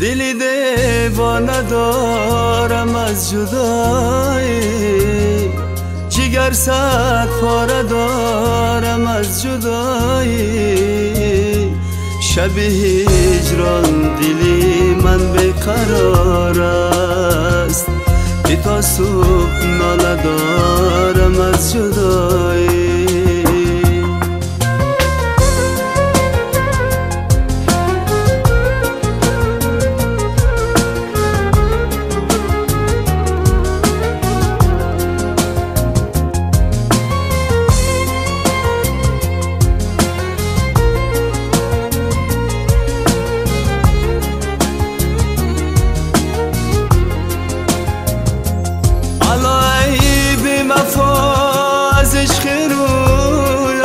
دلی دیوانه دارم از جدایی، جگر صد پاره دارم از جدایی. شب هجران دلی من بیقرار است، که تا صبح ناله دارم از جدایی. از عشق رویت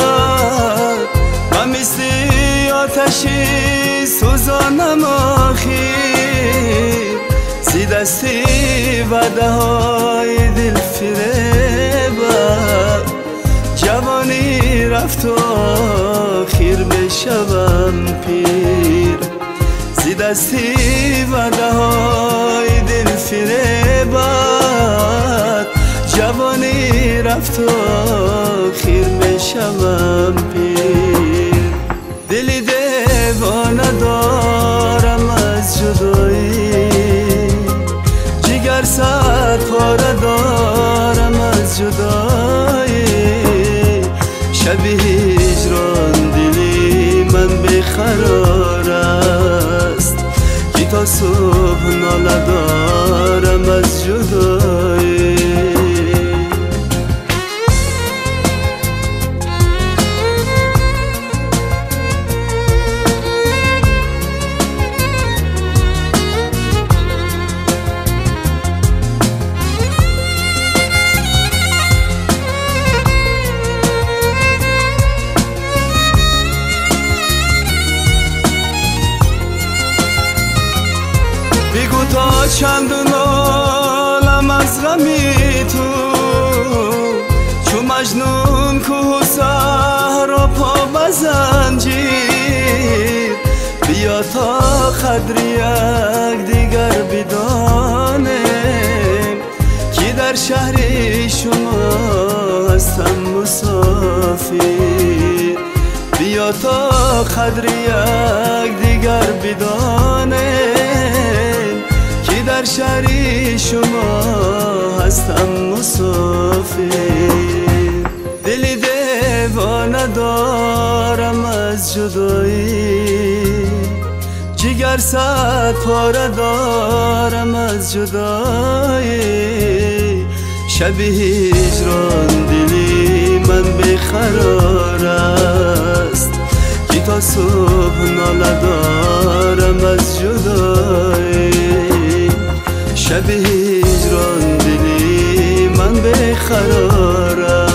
من مثل آتشی سوزانم آخیر، زی دستی وعده های دل فریبت. جوانی رفت و آخیر بشوم پیر، زی دستی وعده های دل فریبت. جوانی رفت و آخیر بشوم پیر. دلی دیوانه دارم از جدایی، جگر صد پاره دارم از جدایی. شب هجران دلی من بیقرار است، که تا صبح ناله دارم از جدایی. بگو تا چندون عالم از غمی تو، چو مجنون کوه و صحرا پا بزنجیر. بیا تا قدر یک دیگر بدانیم، که در شهر شما هستم مسافر. بیا تا قدر یک دیگر بدانیم، در شهر شما هستم مسافر. دلی دیوانه دارم از جدایی، جگر صد پاره دارم از جدایی. شب هجران دلی من بیقرار است، که تا صبح ناله دارم از جدایی. شب هجران دلی من بیقرار است.